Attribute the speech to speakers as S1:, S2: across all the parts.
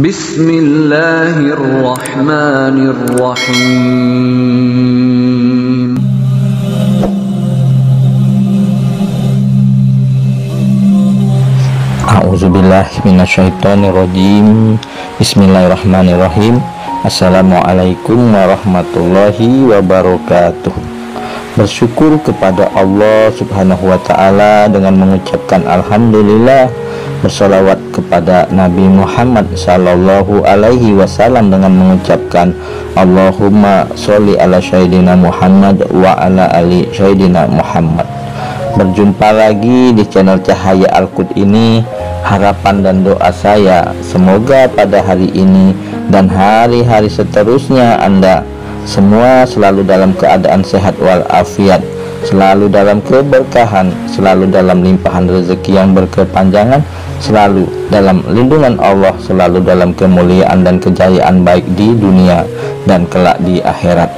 S1: Bismillahirrahmanirrahim.
S2: A'udzubillahi minasyaitonirrajim. Bismillahirrahmanirrahim. Assalamualaikum warahmatullahi wabarakatuh. Bersyukur kepada Allah Subhanahu wa ta'ala dengan mengucapkan alhamdulillah, bersolawat kepada Nabi Muhammad sallallahu alaihi wasallam dengan mengucapkan Allahumma sholli ala sayyidina Muhammad wa ala ali sayyidina Muhammad. Berjumpa lagi di channel Cahaya Al-Qud ini. Harapan dan doa saya semoga pada hari ini dan hari-hari seterusnya Anda semua selalu dalam keadaan sehat walafiat, selalu dalam keberkahan, selalu dalam limpahan rezeki yang berkepanjangan, selalu dalam lindungan Allah, selalu dalam kemuliaan dan kejayaan baik di dunia dan kelak di akhirat.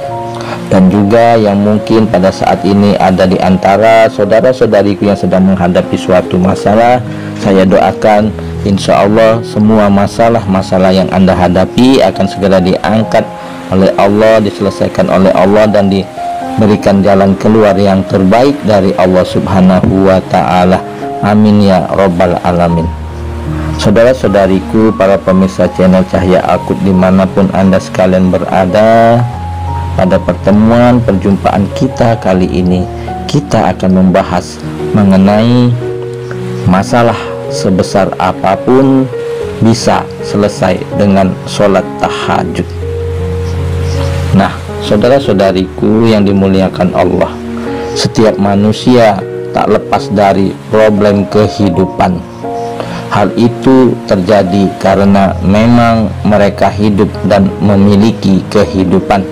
S2: Dan juga yang mungkin pada saat ini ada di antara saudara-saudariku yang sedang menghadapi suatu masalah, saya doakan insya Allah semua masalah-masalah yang Anda hadapi akan segera diangkat oleh Allah, diselesaikan oleh Allah, dan diberikan jalan keluar yang terbaik dari Allah Subhanahu wa ta'ala. Amin ya Rabbal Alamin. Saudara-saudariku, para pemirsa channel Cahaya Al-Qud dimanapun Anda sekalian berada, pada pertemuan perjumpaan kita kali ini kita akan membahas mengenai masalah sebesar apapun bisa selesai dengan sholat tahajud. Nah, saudara-saudariku yang dimuliakan Allah, setiap manusia tak lepas dari problem kehidupan. Hal itu terjadi karena memang mereka hidup dan memiliki kehidupan.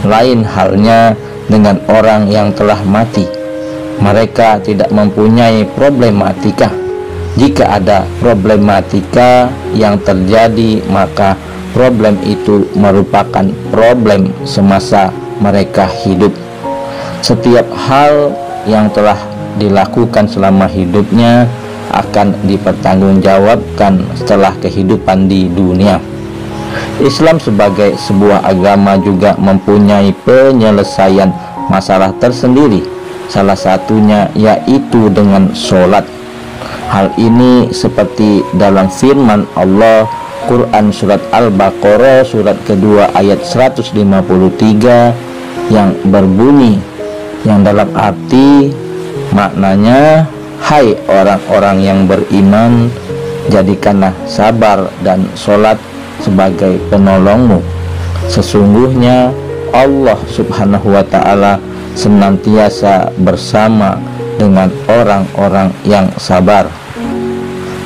S2: Lain halnya dengan orang yang telah mati. Mereka tidak mempunyai problematika. Jika ada problematika yang terjadi, maka problem itu merupakan problem semasa mereka hidup. Setiap hal yang telah dilakukan selama hidupnya akan dipertanggungjawabkan setelah kehidupan di dunia. Islam sebagai sebuah agama juga mempunyai penyelesaian masalah tersendiri. Salah satunya yaitu dengan sholat. Hal ini seperti dalam firman Allah Quran surat Al-Baqarah surat kedua ayat 153 yang berbunyi, yang dalam arti maknanya, hai orang-orang yang beriman, jadikanlah sabar dan sholat sebagai penolongmu. Sesungguhnya Allah Subhanahu wa ta'ala senantiasa bersama dengan orang-orang yang sabar.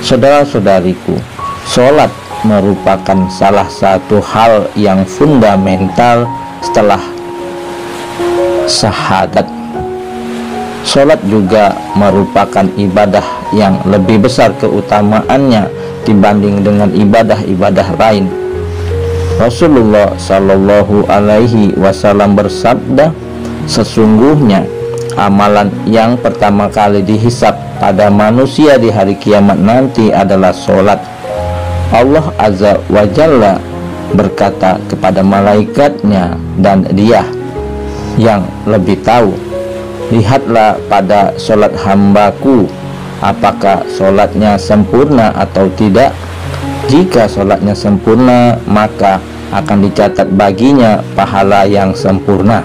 S2: Saudara-saudariku, sholat merupakan salah satu hal yang fundamental setelah syahadat. Sholat juga merupakan ibadah yang lebih besar keutamaannya dibanding dengan ibadah-ibadah lain. Rasulullah Shallallahu alaihi wasallam bersabda, sesungguhnya amalan yang pertama kali dihisab pada manusia di hari kiamat nanti adalah sholat. Allah Azza wa Jalla berkata kepada malaikatnya, dan Dia yang lebih tahu, lihatlah pada sholat hambaku, apakah sholatnya sempurna atau tidak. Jika sholatnya sempurna, maka akan dicatat baginya pahala yang sempurna.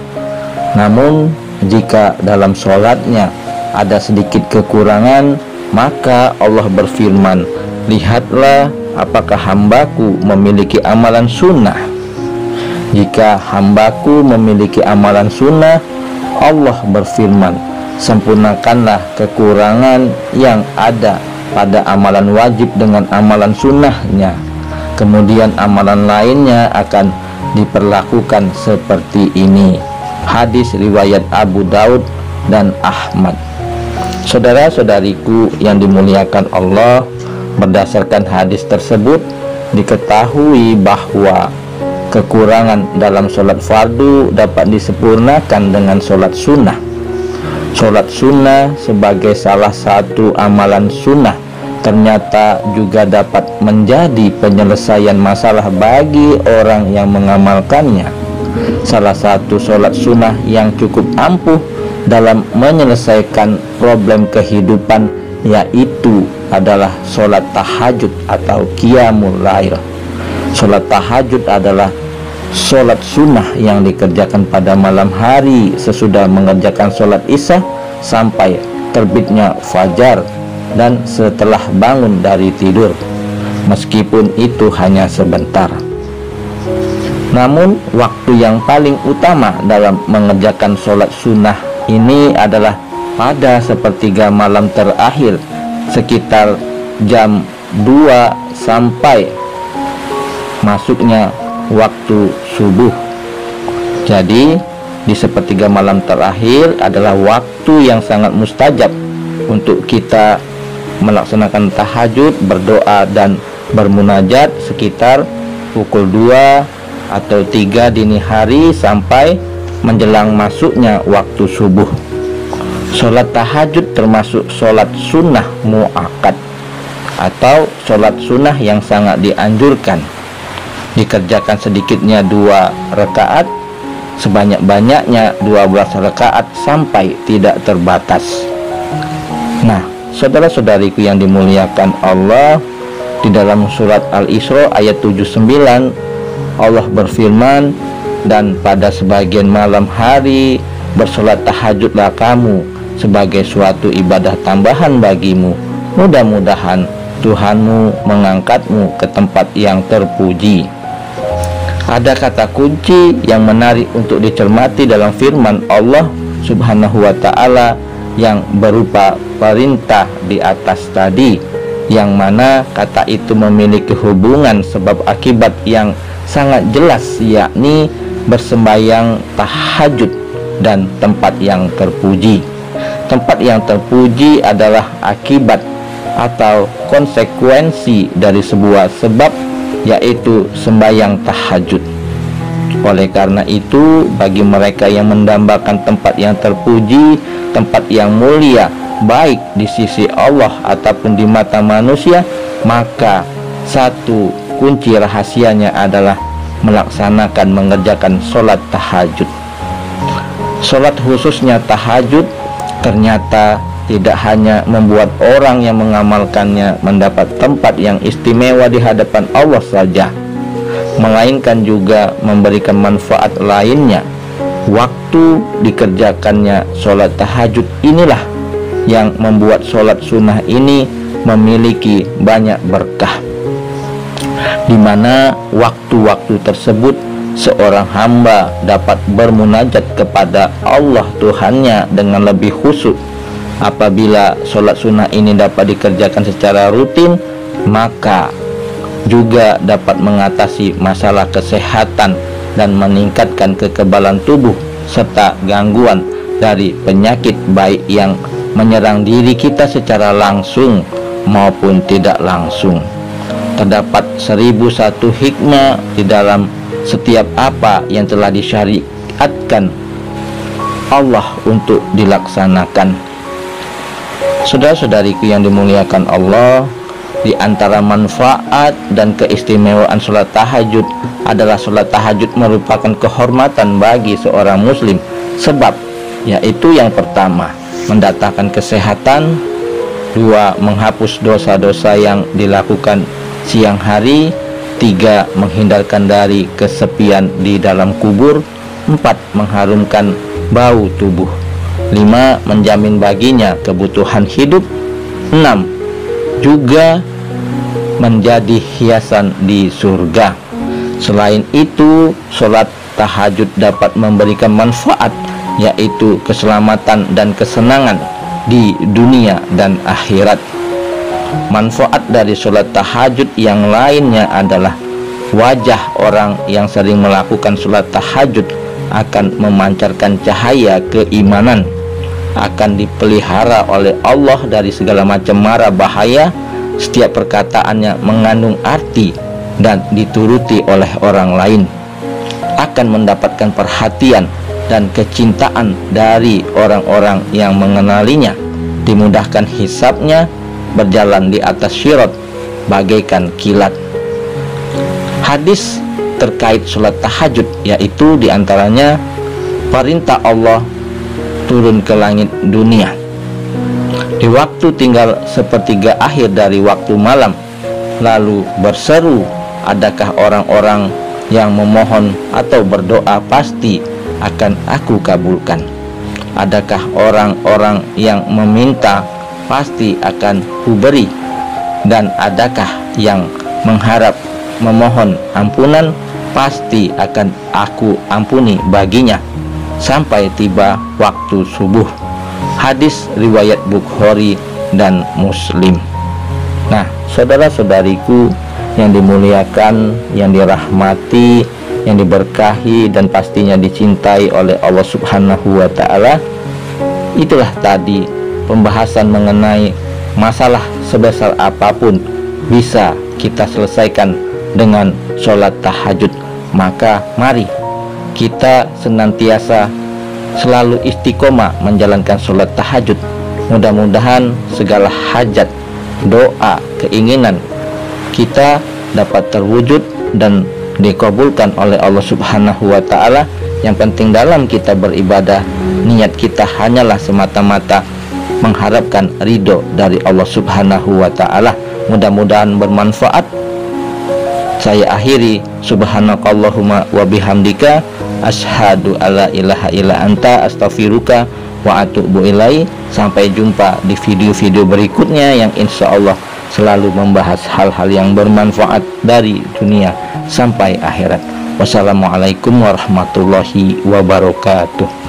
S2: Namun jika dalam sholatnya ada sedikit kekurangan, maka Allah berfirman, lihatlah apakah hambaku memiliki amalan sunnah. Jika hambaku memiliki amalan sunnah, Allah berfirman, sempurnakanlah kekurangan yang ada pada amalan wajib dengan amalan sunnahnya. Kemudian amalan lainnya akan diperlakukan seperti ini. Hadis riwayat Abu Daud dan Ahmad. Saudara-saudariku yang dimuliakan Allah, berdasarkan hadis tersebut diketahui bahwa kekurangan dalam sholat fardu dapat disempurnakan dengan sholat sunnah. Sholat sunnah sebagai salah satu amalan sunnah ternyata juga dapat menjadi penyelesaian masalah bagi orang yang mengamalkannya. Salah satu sholat sunnah yang cukup ampuh dalam menyelesaikan problem kehidupan yaitu adalah sholat tahajud atau qiyamul lail. Sholat tahajud adalah sholat sunnah yang dikerjakan pada malam hari sesudah mengerjakan sholat isya sampai terbitnya fajar dan setelah bangun dari tidur, meskipun itu hanya sebentar. Namun waktu yang paling utama dalam mengerjakan sholat sunnah ini adalah pada sepertiga malam terakhir, sekitar jam 2 sampai masuknya waktu subuh. Jadi di sepertiga malam terakhir adalah waktu yang sangat mustajab untuk kita melaksanakan tahajud, berdoa dan bermunajat sekitar pukul 2 atau 3 dini hari sampai menjelang masuknya waktu subuh. Sholat tahajud termasuk sholat sunnah mu'akkad atau sholat sunnah yang sangat dianjurkan. Dikerjakan sedikitnya 2 rakaat, sebanyak-banyaknya 12 rakaat sampai tidak terbatas. Nah, saudara-saudariku yang dimuliakan Allah, di dalam surat Al-Isra ayat 79 Allah berfirman, dan pada sebagian malam hari bersolat tahajudlah kamu sebagai suatu ibadah tambahan bagimu. Mudah-mudahan Tuhanmu mengangkatmu ke tempat yang terpuji. Ada kata kunci yang menarik untuk dicermati dalam firman Allah Subhanahu wa ta'ala yang berupa perintah di atas tadi, yang mana kata itu memiliki hubungan sebab akibat yang sangat jelas, yakni bersembayang tahajud dan tempat yang terpuji. Tempat yang terpuji adalah akibat atau konsekuensi dari sebuah sebab, yaitu sembayang tahajud. Oleh karena itu, bagi mereka yang mendambakan tempat yang terpuji, tempat yang mulia, baik di sisi Allah ataupun di mata manusia, maka satu kunci rahasianya adalah melaksanakan, mengerjakan sholat tahajud. Sholat khususnya tahajud ternyata tidak hanya membuat orang yang mengamalkannya mendapat tempat yang istimewa di hadapan Allah saja, melainkan juga memberikan manfaat lainnya. Waktu dikerjakannya sholat tahajud inilah yang membuat sholat sunnah ini memiliki banyak berkah, di mana waktu-waktu tersebut seorang hamba dapat bermunajat kepada Allah Tuhannya dengan lebih khusyuk. Apabila sholat sunnah ini dapat dikerjakan secara rutin, maka juga dapat mengatasi masalah kesehatan dan meningkatkan kekebalan tubuh serta gangguan dari penyakit, baik yang menyerang diri kita secara langsung maupun tidak langsung. Terdapat 1001 hikmah di dalam setiap apa yang telah disyariatkan Allah untuk dilaksanakan. Saudara-saudariku yang dimuliakan Allah, di antara manfaat dan keistimewaan sholat tahajud adalah sholat tahajud merupakan kehormatan bagi seorang muslim. Sebab yaitu yang pertama, mendatangkan kesehatan, 2. menghapus dosa-dosa yang dilakukan siang hari, 3. menghindarkan dari kesepian di dalam kubur, 4. mengharumkan bau tubuh, 5. menjamin baginya kebutuhan hidup, 6. juga menjadi hiasan di surga. Selain itu, sholat tahajud dapat memberikan manfaat, yaitu keselamatan dan kesenangan di dunia dan akhirat. Manfaat dari sholat tahajud yang lainnya adalah wajah orang yang sering melakukan sholat tahajud akan memancarkan cahaya keimanan, akan dipelihara oleh Allah dari segala macam mara bahaya. Setiap perkataannya mengandung arti dan dituruti oleh orang lain, akan mendapatkan perhatian dan kecintaan dari orang-orang yang mengenalinya, dimudahkan hisabnya berjalan di atas sirat bagaikan kilat. Hadis terkait sholat tahajud yaitu diantaranya perintah Allah turun ke langit dunia di waktu tinggal sepertiga akhir dari waktu malam, lalu berseru, adakah orang-orang yang memohon atau berdoa pasti akan aku kabulkan? Adakah orang-orang yang meminta pasti akan kuberi? Dan adakah yang mengharap memohon ampunan pasti akan aku ampuni baginya sampai tiba waktu subuh. Hadis riwayat Bukhari dan Muslim. Nah, saudara-saudariku yang dimuliakan, yang dirahmati, yang diberkahi dan pastinya dicintai oleh Allah Subhanahu wa taala, itulah tadi pembahasan mengenai masalah sebesar apapun bisa kita selesaikan dengan sholat tahajud. Maka mari kita senantiasa selalu istiqomah menjalankan sholat tahajud. Mudah-mudahan segala hajat, doa, keinginan kita dapat terwujud dan dikabulkan oleh Allah Subhanahu wa taala. Yang penting dalam kita beribadah, niat kita hanyalah semata-mata mengharapkan ridho dari Allah Subhanahu wa taala. Mudah-mudahan bermanfaat. Saya akhiri, subhanakallahumma wa bihamdika asyhadu alla ilaha illa anta astaghfiruka wa atubu ilaihi. Sampai jumpa di video-video berikutnya yang insya Allah selalu membahas hal-hal yang bermanfaat dari dunia sampai akhirat. Wassalamualaikum warahmatullahi wabarakatuh.